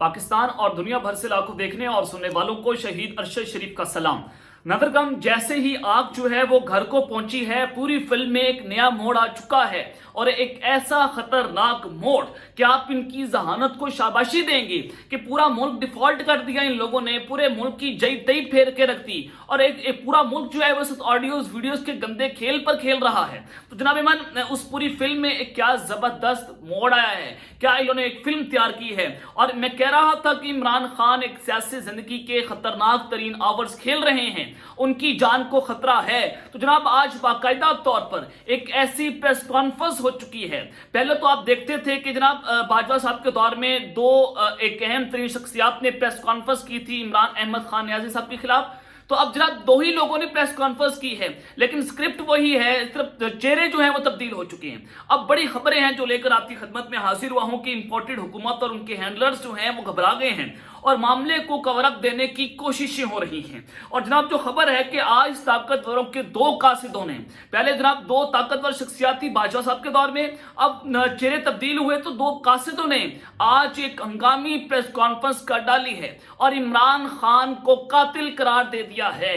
पाकिस्तान और दुनिया भर से लाखों देखने और सुनने वालों को शहीद अरशद शरीफ का सलाम। नजरगम जैसे ही आग जो है वो घर को पहुंची है, पूरी फिल्म में एक नया मोड़ आ चुका है और एक ऐसा खतरनाक मोड़ कि आप इनकी जहानत को शाबाशी देंगे कि पूरा मुल्क डिफॉल्ट कर दिया इन लोगों ने, पूरे मुल्क की जई तई फेर के रख दी और एक पूरा मुल्क जो है वो सिर्फ ऑडियोज वीडियोस के गंदे खेल पर खेल रहा है। तो जनाब ईमान, उस पूरी फिल्म में एक क्या जबरदस्त मोड़ आया है, क्या इन्होंने एक फिल्म तैयार की है। और मैं कह रहा था कि इमरान खान एक सियासी जिंदगी के खतरनाक तरीन आवर्स खेल रहे हैं, उनकी जान को खतरा है। तो जनाब आज बाकायदा तौर पर एक ऐसी प्रेस कॉन्फ्रेंस हो चुकी है। पहले तो आप देखते थे कि जनाब बाजवा साहब के दौर में एक अहम तरीन शख्सियत ने प्रेस कॉन्फ्रेंस की थी इमरान अहमद खान नियाजी साहब के खिलाफ। तो अब जनाब दो ही लोगों ने प्रेस कॉन्फ्रेंस की है, लेकिन स्क्रिप्ट वही है, सिर्फ चेहरे जो हैं वो तब्दील हो चुके हैं। अब बड़ी खबरें हैं जो लेकर आपकी खिदमत में हाजिर हुआ हूं कि इंपोर्टेड हुकूमत और उनके हैंडलर्स जो हैं वो घबरा गए हैं और मामले को कवर अप देने की कोशिशें हो रही हैं। और जनाब जो खबर है कि आज ताकतवरों के दो कासिदों ने, पहले जनाब दो ताकतवर शख्सियत थी बादशाह साहब के दौर में, अब चेहरे तब्दील हुए तो दो कासिदों ने आज एक हंगामी प्रेस कॉन्फ्रेंस कर डाली है और इमरान खान को कातिल करार दे दिया है।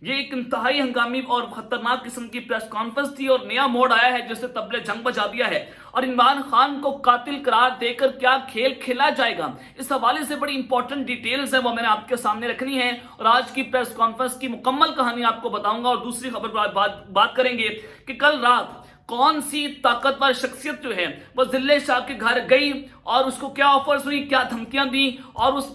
ये एक इंतहाई हंगामी और खतरनाक किस्म की प्रेस कॉन्फ्रेंस थी और नया मोड़ आया है जिससे तबले जंग बजा दिया है। और इमरान खान को कातिल करार देकर क्या खेल खेला जाएगा, इस हवाले से बड़ी इंपॉर्टेंट डिटेल्स है वो मैंने आपके सामने रखनी है और आज की प्रेस कॉन्फ्रेंस की मुकम्मल कहानी आपको बताऊंगा। और दूसरी खबर पर बात करेंगे कि कल रात कौन सी ताकतवर शख्सियत जो है वो जिले शाह के घर गई और उसको क्या ऑफर्स हुई, क्या धमकियां दी और उस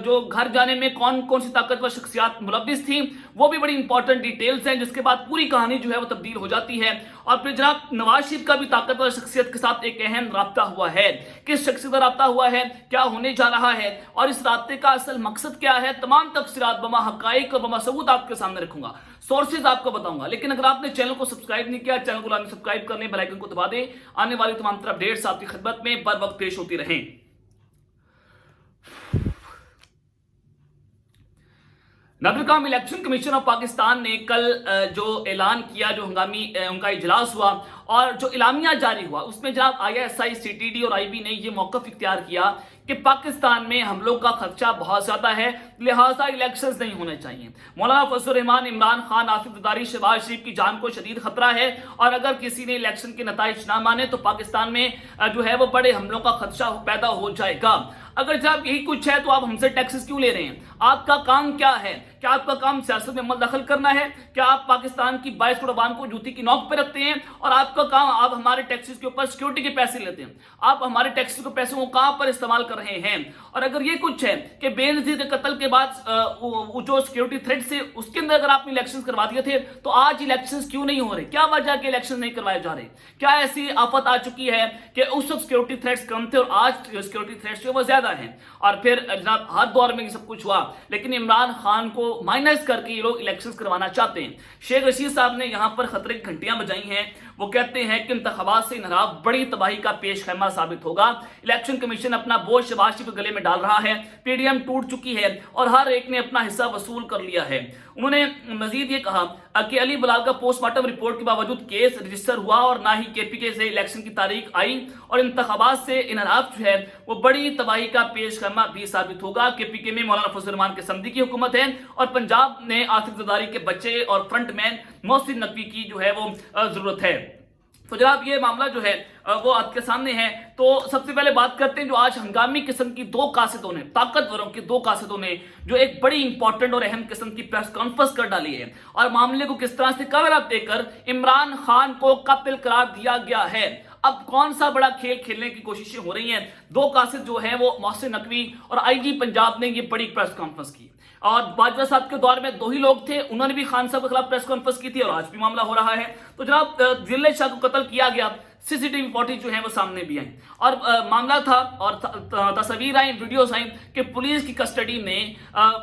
जो घर जाने में कौन कौन सी ताकतवर शख्सियत मुलव्विस थी, वो भी बड़ी इंपॉर्टेंट डिटेल्स हैं जिसके बाद पूरी कहानी जो है वो तब्दील हो जाती है। और फिर जनाब नवाज शरीफ का भी ताकतवर शख्सियत के साथ एक अहम राब्ता हुआ है। किस शख्सियत का राब्ता हुआ है, क्या होने जा रहा है और इस राब्ते का असल मकसद क्या है, तमाम तफसीरात बमा हकाइक और बमा सबूत आपके सामने रखूंगा, सोर्सेज आपको बताऊंगा। लेकिन अगर आपने चैनल को सब्सक्राइब नहीं किया, चैनल को सब्सक्राइब करने, बेल आइकन को दबा दें। आने वाली तमाम तरह अपडेट्स आपकी खिदमत में बर वक्त पेश होती रहें। नगरकाम इलेक्शन कमीशन ऑफ पाकिस्तान ने कल जो ऐलान किया, जो हंगामी उनका इजलास हुआ और जो इलामिया जारी हुआ, उसमें जनाब ISI, CTD और IB ने यह मौकफ इख्तियार किया कि पाकिस्तान में हमलों का खर्चा बहुत ज्यादा है, लिहाजा इलेक्शंस नहीं होने चाहिए। मौलाना फजल रहमान, इमरान खान, आसिफ जरदारी, शहबाज शरीफ की जान को शदीद खतरा है और अगर किसी ने इलेक्शन के नताइज ना माने तो पाकिस्तान में जो है वो बड़े हमलों का खदशा पैदा हो जाएगा। अगर जब यही कुछ है तो आप हमसे टैक्सेस क्यों ले रहे हैं? आपका काम क्या है? क्या आपका काम सियासत में अमल दखल करना है? क्या आप पाकिस्तान की 22 करोड़ आवाम को जूती की नोक पे रखते हैं? और आपका काम, आप हमारे टैक्सेस के ऊपर सिक्योरिटी के पैसे लेते हैं, आप हमारे टैक्सेस के पैसे को कहां पर इस्तेमाल कर रहे हैं? और अगर ये कुछ है कि बेनजीर कत्ल के बाद जो सिक्योरिटी थ्रेट से उसके अंदर अगर आपने इलेक्शन करवा दिए थे तो आज इलेक्शन क्यों नहीं हो रहे? क्या वजह के इलेक्शन नहीं करवाए जा रहे? क्या ऐसी आफत आ चुकी है कि उस वक्त सिक्योरिटी थ्रेट्स कम थे और आज सिक्योरिटी थ्रेट्स जो वो ज्यादा है? और फिर जनाब हर दौर में ये सब कुछ हुआ, लेकिन इमरान खान को माइनस करके ये लोग इलेक्शंस करवाना चाहते हैं। शेख रशीद साहब ने यहां पर खतरे की घंटियां बजाई हैं। वो कहते हैं कि इंतखाबात से इनहराफ बड़ी तबाही का पेश खैमा साबित होगा। इलेक्शन कमीशन अपना बोझ शहबाज शरीफ के गले में डाल रहा है, PDM टूट चुकी है और हर एक ने अपना हिस्सा वसूल कर लिया है। उन्होंने मजीद ये कहा कि अली बलाल का पोस्टमार्टम रिपोर्ट के बावजूद केस रजिस्टर हुआ और ना ही KPK से इलेक्शन की तारीख आई और इंतखाबात से इनहराफ जो है वो बड़ी तबाही का पेश खैमा भी साबित होगा। KPK में मौलाना फजल रहमान के समधी की हुकूमत है और पंजाब में आसिफ जरदारी के बच्चे और फ्रंटमैन मोहसिन नकवी की जो है वो जरूरत है। तो जनाब ये मामला जो है वो आपके सामने है। तो सबसे पहले बात करते हैं जो आज हंगामी किस्म की दो कासिदों ने, ताकतवरों की दो कासिदों ने जो एक बड़ी इंपॉर्टेंट और अहम किस्म की प्रेस कॉन्फ्रेंस कर डाली है और मामले को किस तरह से कवर अप देकर इमरान खान को कातिल करार दिया गया है। अब कौन सा बड़ा खेल खेलने की कोशिशें हो रही हैं? दो कासिद जो हैं वो मोहसिन नकवी और IG पंजाब ने ये बड़ी प्रेस कॉन्फ्रेंस की और बाजवा साहब के दौर में दो ही लोग थे, उन्होंने भी खान साहब के खिलाफ प्रेस कॉन्फ्रेंस की थी और आज भी मामला हो रहा है। तो जनाब जिले शाह को कत्ल किया गया, CCTV फुटेज जो है वो सामने भी आई और मामला था और तस्वीर आई, वीडियोस आई कि पुलिस की कस्टडी में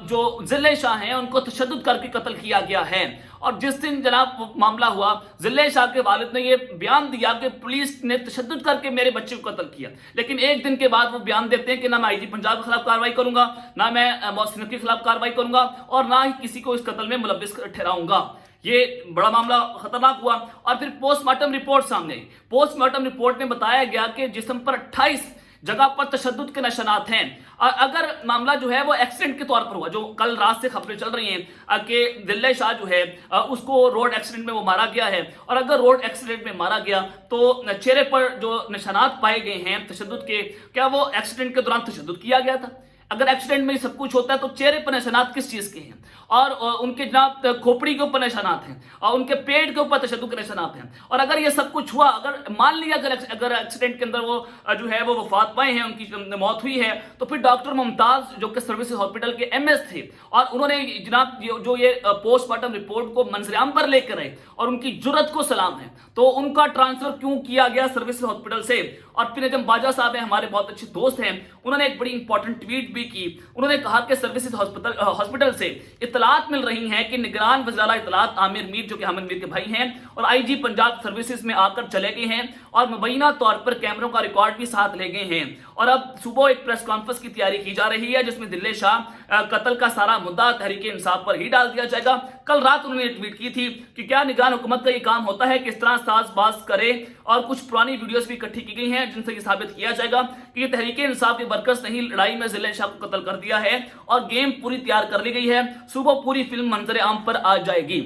जो जिले शाह हैं उनको तशद्दुद करके कत्ल किया गया है। और जिस दिन जनाब मामला हुआ, जिले शाह के वालिद ने ये बयान दिया कि पुलिस ने तशद्दुद करके मेरे बच्चे को कत्ल किया, लेकिन एक दिन के बाद वो बयान देते हैं कि ना मैं IG पंजाब के खिलाफ कार्रवाई करूंगा, ना मैं मोहसिन नकवी के खिलाफ कार्रवाई करूंगा और ना ही किसी को इस कत्ल में मुलव्विस ठहराऊंगा। ये बड़ा मामला खतरनाक हुआ। और फिर पोस्टमार्टम रिपोर्ट सामने आई। पोस्टमार्टम रिपोर्ट में बताया गया कि जिस्म पर 28 जगह पर तशद्दुद के निशानात हैं। अगर मामला जो है वो एक्सीडेंट के तौर पर हुआ, जो कल रात से खबरें चल रही हैं कि दिल्ले शाह जो है उसको रोड एक्सीडेंट में वो मारा गया है, और अगर रोड एक्सीडेंट में मारा गया तो चेहरे पर जो निशानात पाए गए हैं तशद्दुद के, क्या वो एक्सीडेंट के दौरान तशद्दुद किया गया था? अगर एक्सीडेंट में सब कुछ होता है तो चेहरे पर निशानात किस चीज के हैं? और उनके जनाब खोपड़ी के ऊपर निशानात हैं और उनके पेट के ऊपर तशद्दुद के निशानात हैं। और अगर ये सब कुछ हुआ, अगर मान लिया अगर एक्सीडेंट के अंदर वो जो है वो वफात पाए हैं, उनकी मौत हुई है, तो फिर डॉक्टर मुमताज जो कि सर्विसेज हॉस्पिटल के एमएस थे और उन्होंने जनाब जो ये पोस्टमार्टम रिपोर्ट को मंजरेआम पर लेकर आए और उनकी जुर्रत को सलाम है, तो उनका ट्रांसफर क्यों किया गया सर्विसेज हॉस्पिटल से? और फिर निजाम बाजा साहब हैं, हमारे बहुत अच्छे दोस्त हैं, उन्होंने एक बड़ी इंपॉर्टेंट ट्वीट भी की। उन्होंने कहा कि सर्विसेज हॉस्पिटल से इतलात मिल रही हैं कि निगरान वज़ीर इतलात आमिर मीर, जो कि आमिर मीर के भाई हैं, और आईजी पंजाब सर्विसेज में आकर चले गए हैं और मुबैना तौर पर कैमरों का रिकॉर्ड भी साथ ले गए हैं। और अब सुबह एक प्रेस कॉन्फ्रेंस की तैयारी की जा रही है जिसमें दिल्ले शाह कत्ल का सारा मुद्दा तहरीक इंसाफ पर ही डाल दिया जाएगा। कल रात उन्होंने ट्वीट की थी कि क्या निगरान हुकूमत का ये काम होता है कि इस तरह साजबाज करे, और कुछ पुरानी वीडियोस भी इकट्ठी की गई हैं जिनसे ये साबित किया जाएगा कि ये तहरीक इंसाफ के वर्कर्स ने ही लड़ाई में दिल्ले शाह को कत्ल कर दिया है और गेम पूरी तैयार कर ली गई है। सुबह पूरी फिल्म मंजर आम पर आ जाएगी।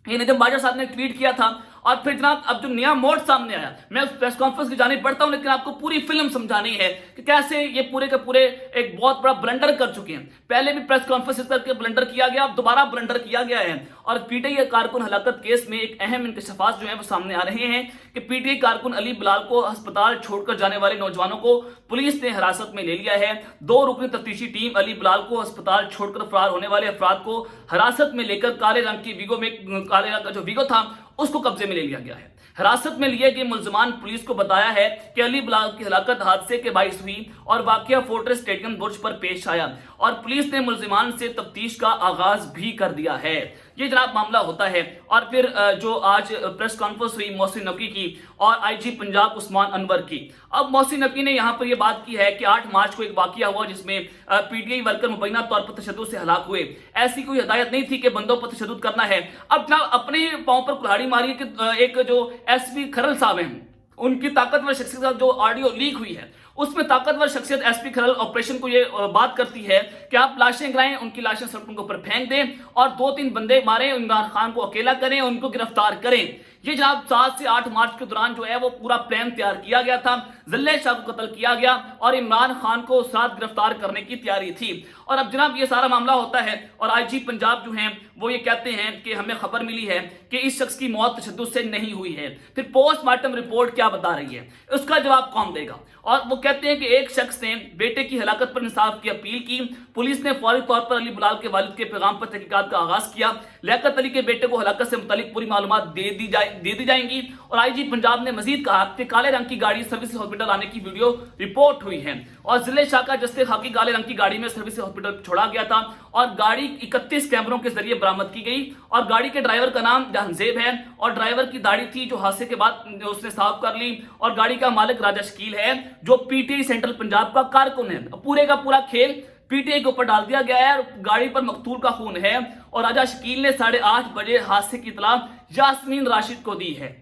ये निजाम बाजा साहब ने ट्वीट किया था। और फिर जनाब अब जो नया मोड सामने आया, मैं उस प्रेस कॉन्फ्रेंस की जाने पड़ता हूं, लेकिन आपको पूरी फिल्म समझानी है कि कैसे ये पूरे के पूरे एक बहुत बड़ा ब्लंडर कर चुके हैं। पहले भी प्रेस कॉन्फ्रेंस करके ब्लंडर किया गया, अब दोबारा ब्लंडर किया गया है। और पीटीआई कारकुन हलाकत केस में एक अहम इंकशाफात जो है वो सामने आ रहे हैं कि पीटीआई कारकुन अली बिलाल को अस्पताल छोड़कर जाने वाले नौजवानों को पुलिस ने हिरासत में ले लिया है। 2 रुकनी तफ्तीशी टीम अली बिलाल को अस्पताल छोड़कर फरार होने वाले अफराद को हिरासत में लेकर काले रंग की वीगो में, काले रंग का जो वीगो था उसको कब्जे में ले लिया गया है। हिरासत में लिए गए मुल्जिमान पुलिस को बताया है कि अली बिलाल की हलाकत हादसे के बाइस हुई और वाकया फोर्ट्रेस स्टेडियम बुर्ज पर पेश आया और पुलिस ने मुल्जिमान से तफ्तीश का आगाज भी कर दिया है। ये जनाब मामला होता है। और फिर जो आज प्रेस कॉन्फ्रेंस हुई मोहसिन नकवी की और आईजी पंजाब उस्मान अनवर की। अब मोहसिन नकवी ने यहाँ पर यह बात की है कि 8 मार्च को एक वाकया हुआ जिसमें पीटीआई वर्कर मुबैना तौर पर तशद्दुद से हलाक हुए। ऐसी कोई हिदायत नहीं थी कि बंदों पर तशद्दुद करना है। अब जनाब अपने पांव पर कुल्हाड़ी मारी कि एक जो एसपी खरल साहब हैं, उनकी ताकतवर शख्सियत के साथ जो ऑडियो लीक हुई है उसमें ताकतवर शख्सियत एसपी खरल ऑपरेशन को ये बात करती है कि आप लाशें गिराएं, उनकी लाशें सड़कों के ऊपर फेंक दें और 2-3 बंदे मारें, इमरान खान को अकेला करें, उनको गिरफ्तार करें। ये जनाब 7 से 8 मार्च के दौरान जो है वो पूरा प्लान तैयार किया गया था। दिल्ले शाह को कत्ल किया गया और इमरान खान को साथ गिरफ्तार करने की तैयारी थी। और अब जनाब ये सारा मामला होता है और आईजी पंजाब जो हैं वो ये कहते हैं कि हमें खबर मिली है कि इस शख्स की मौत तशद्दुद से नहीं हुई है। फिर पोस्टमार्टम रिपोर्ट क्या बता रही है, उसका जवाब कौन देगा? और वो कहते हैं कि एक शख्स ने बेटे की हलाकत पर इंसाफ की अपील की। पुलिस ने फौरी तौर पर अली बिलाल के वालिद के पैगाम पर तहकीकात का आगाज किया। लियाकत अली के बेटे को हलाकत से मुतालिक पूरी मालूमात दे दी जाएंगी। और आईजी पंजाब ने मजीद कहा कि काले रंग की गाड़ी सर्विस हॉस्पिटल आने की वीडियो रिपोर्ट हुई है और जिले शाह का जस्ते खाकी काले रंग की गाड़ी में सर्विस हॉस्पिटल छोड़ा गया था और गाड़ी 31 कैमरों के जरिए बरामद की गई। और गाड़ी के ड्राइवर का नाम जहांजेब है और ड्राइवर की दाढ़ी थी जो हादसे के बाद उसने साफ कर ली। और गाड़ी का मालिक राजा शकील है जो पीटीआई सेंट्रल पंजाब का कारकुन है। पूरे का पूरा खेल पीटीआई के ऊपर डाल दिया गया है। गाड़ी पर मकतूल का खून है और राजा शकील ने 8:30 बजे हादसे की इतला यास्मीन राशिद को दी है।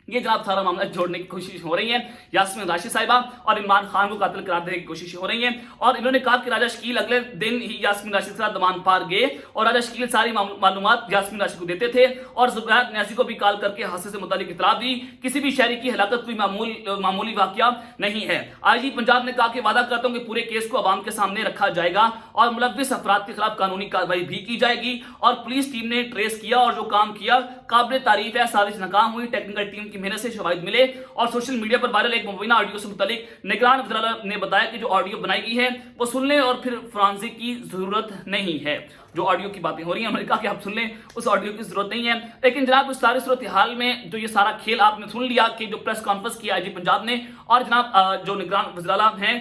ये जनाब सारा मामला जोड़ने की कोशिश हो रही है। यास्मीन राशिद साहिबा और इमरान खान को कातिल करार देने की कोशिश हो रही है। और इन्होंने कहा कि राजा शकील अगले दिन ही यास्मीन राशिद के साथ दमान पार गए और राजा शकील सारी मालूमात यास्मीन राशिद को देते थे और जुबैर न्यासी को भी कॉल करके हादसे से मुतालिक इतला दी। किसी भी शहरी की हलाकत कोई मामूली वाकया नहीं है। आईजी पंजाब ने कहा कि वादा करता हूं कि पूरे केस को अवाम के सामने रखा जाएगा और मुलव्विस अफराद के खिलाफ कानूनी कार्रवाई भी की जाएगी। और पुलिस टीम ने ट्रेस किया और जो काम किया काबिल तारीफ है। साजिश नाकाम हुई, टेक्निकल टीम की मेहनत से शवाहिद मिले और सोशल मीडिया पर वायरल एक मुबैना ऑडियो से मुतालिक निगरान वज़ीर ने बताया कि जो ऑडियो बनाई गई है वो सुन लें और फिर फॉरेंसिक की जरूरत नहीं है। जो ऑडियो की बातें हो रही हैं उन्होंने कहा कि आप सुन लें, उस ऑडियो की जरूरत नहीं है। लेकिन जनाब उस सारी सूरत हाल में जो ये सारा खेल आपने सुन लिया कि जो प्रेस कॉन्फ्रेंस की आईजी पंजाब ने और जनाब जो निगरान वज़ीर हैं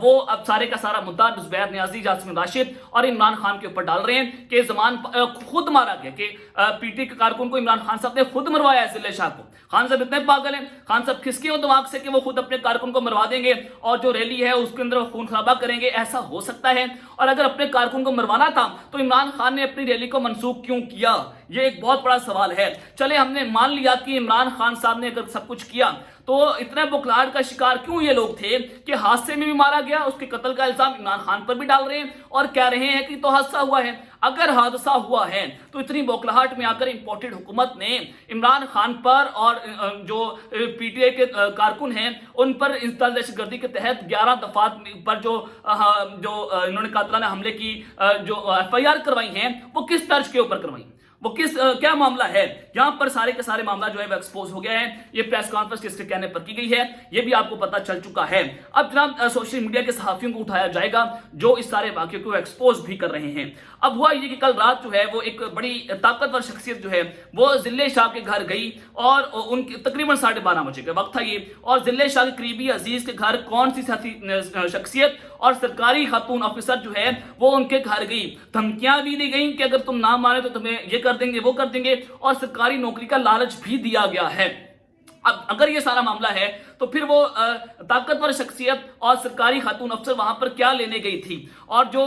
वो अब सारे का सारा मुद्दा जुबैर न्याजी, यास्मीन राशिद और इमरान खान के ऊपर डाल रहे हैं कि जमान खुद मारा गया कि पीटी के कारकुन को इमरान खान साहब ने खुद मरवाया है। जिले शाह को खान साहब इतने पागल हैं, खान साहब खिसके हो दिमाग से कि वो खुद अपने कारकुन को मरवा देंगे और जो रैली है उसके अंदर खून खराबा करेंगे। ऐसा हो सकता है? और अगर अपने कारकुन को मरवाना था तो इमरान खान ने अपनी रैली को मनसूख क्यों किया, ये एक बहुत बड़ा सवाल है। चले हमने मान लिया कि इमरान खान साहब ने अगर सब कुछ किया, तो इतने बुखलाहट का शिकार क्यों ये लोग थे कि हादसे में भी मारा गया, उसके कत्ल का इल्जाम इमरान खान पर भी डाल रहे हैं और कह रहे हैं कि तो हादसा हुआ है। अगर हादसा हुआ है तो इतनी बौखलाहट में आकर इंपोर्टेड हुकूमत ने इमरान खान पर और जो पीटीआई के कारकुन हैं उन पर इंतहाई दहशतगर्दी के तहत 11 दफात पर जो इन्होंने कातलाना हमले की जो एफआईआर करवाई हैं, वो किस तर्ज के ऊपर करवाई, वो क्या मामला है। यहां पर सारे के सारे मामला जो है वो एक्सपोज हो गया है। ये प्रेस कॉन्फ्रेंस किसके कहने पर की गई है ये भी आपको पता चल चुका है। अब जनाब सोशल मीडिया के सहाफियों को उठाया जाएगा जो इस सारे वाकये को एक्सपोज भी कर रहे हैं। अब हुआ ये कि कल रात जो है वो एक बड़ी ताकतवर शख्सियत जो है वो जिले शाह के घर गई और उनके तकरीबन 12:30 बजे का वक्त था ये, और जिले शाह के करीबी अजीज के घर कौन सी शख्सियत और सरकारी खातून ऑफिसर जो है वो उनके घर गई। धमकियां भी दी गई कि अगर तुम ना माने तो तुम्हें ये कर देंगे वो कर देंगे, और सरकारी नौकरी का लालच भी दिया गया है। अब अगर ये सारा मामला है तो फिर वो ताकतवर शख्सियत और सरकारी खातून अफसर वहां पर क्या लेने गई थी। और जो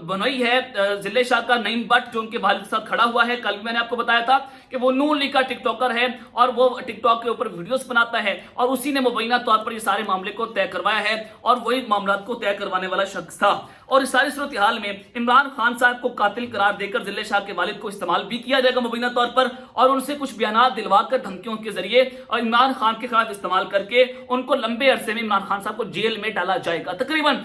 बनोई है जिले शाह का नईम बट जो उनके वालिद के साथ खड़ा हुआ है, कल मैंने आपको बताया था कि वो नून लीग का टिकटॉकर है और वो टिकटॉक के ऊपर वीडियोस बनाता है और उसी ने मुबैना तौर पर ये सारे मामले को तय करवाया है और वही मामला को तय करवाने वाला शख्स था। और इस सारी सूरत हाल में इमरान खान साहब को कातिल करार देकर जिले शाह के वालिद को इस्तेमाल भी किया जाएगा मुबैना तौर पर, और उनसे कुछ बयानात दिलवाकर धमकियों के जरिए और इमरान खान के खिलाफ इस्तेमाल करके उनको लंबे अरसे में इमरान खान साहब को जेल में डाला जाएगा। तकरीबन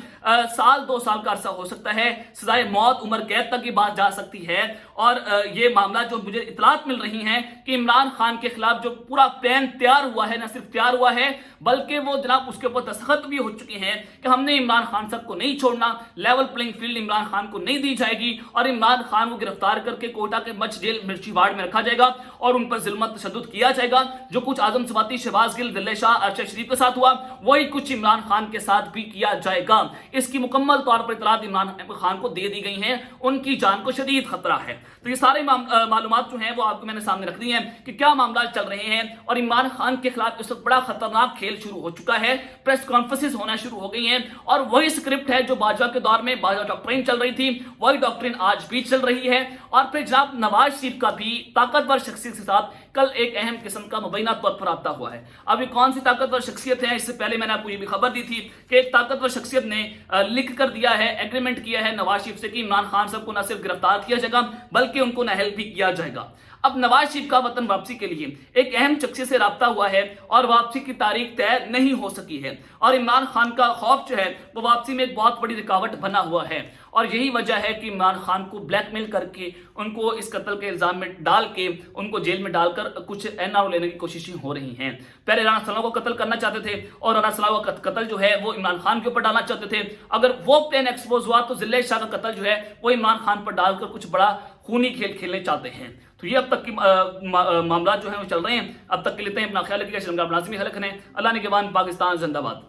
साल 2 साल का अरसा हो सकता है, सजाए मौत उम्र कैद तक की बात जा सकती है। और ये मामला जो मुझे इतलात मिल रही है कि इमरान खान के खिलाफ जो पूरा प्लान तैयार हुआ है, न सिर्फ तैयार हुआ है बल्कि वो जनाब उसके ऊपर दस्तखत भी हो चुके हैं कि हमने इमरान खान साहब को नहीं छोड़ना, level playing field Imran Khan को नहीं दी जाएगी और इमरान खान को गिरफ्तार करके कोटा के मच जेल मिर्ची वार्ड में रखा जाएगा और उन पर जुल्म तशद्दुद किया जाएगा। जो कुछ आजम सवाती शहबाज गिल दिल्ली शाह अरशद शरीफ के साथ हुआ वही कुछ इमरान खान के साथ भी किया जाएगा। इसकी मुकम्मल तौर पर इतलात इमरान खान को दे दी गई हैं, उनकी जान को शदीद खतरा है। तो ये सारे मालूमात जो हैं वो आपको मैंने सामने रख दी हैं कि क्या मामला चल रहे हैं और इमरान खान के खिलाफ इस वक्त बड़ा खतरनाक खेल शुरू हो चुका है। प्रेस कॉन्फ्रेंसेस होना शुरू हो गई हैं और वही स्क्रिप्ट है जो बाजवा के दौर में बाजवा डॉक्ट्रिन चल रही थी, वही डॉक्ट्रिन आज भी चल रही है। और फिर जनाब नवाज शरीफ का भी ताकतवर शख्सियत के साथ कल एक अहम किस्म का मुबैना तौर पर रब्ता हुआ है। अब ये कौन सी ताकतवर शख्सियत है, इससे पहले मैंने आपको ये भी खबर दी थी कि एक ताकतवर शख्सियत ने लिख कर दिया है, एग्रीमेंट किया है नवाज शरीफ से कि इमरान खान साहब को न सिर्फ गिरफ्तार किया जाएगा बल्कि उनको नाअहल भी किया जाएगा। अब नवाज शरीफ का वतन वापसी के लिए एक अहम शख्सियत से रब्ता हुआ है और वापसी की तारीख तय नहीं हो सकी है और इमरान खान का खौफ जो है वो वापसी में एक बहुत बड़ी रुकावट बना हुआ है। और यही वजह है कि इमरान खान को ब्लैकमेल करके उनको इस कत्ल के इल्जाम में डाल के उनको जेल में डालकर कुछ एनआर लेने की कोशिशें हो रही हैं। पहले राना सलाम को कत्ल करना चाहते थे और राना सलाम का कत्ल जो है वो इमरान खान के ऊपर डालना चाहते थे। अगर वो प्लान एक्सपोज हुआ तो जिले शाह का कत्ल जो है वो इमरान खान पर डालकर कुछ बड़ा खूनी खेल खेलने चाहते हैं। तो ये अब तक की मामला जो है वो चल रहे हैं। अब तक के लेते हैं, अपना ख्याल रखिएगा। श्रीलंका लाजमी हलक है। अल्लाह ने के बाद पाकिस्तान जिंदाबाद।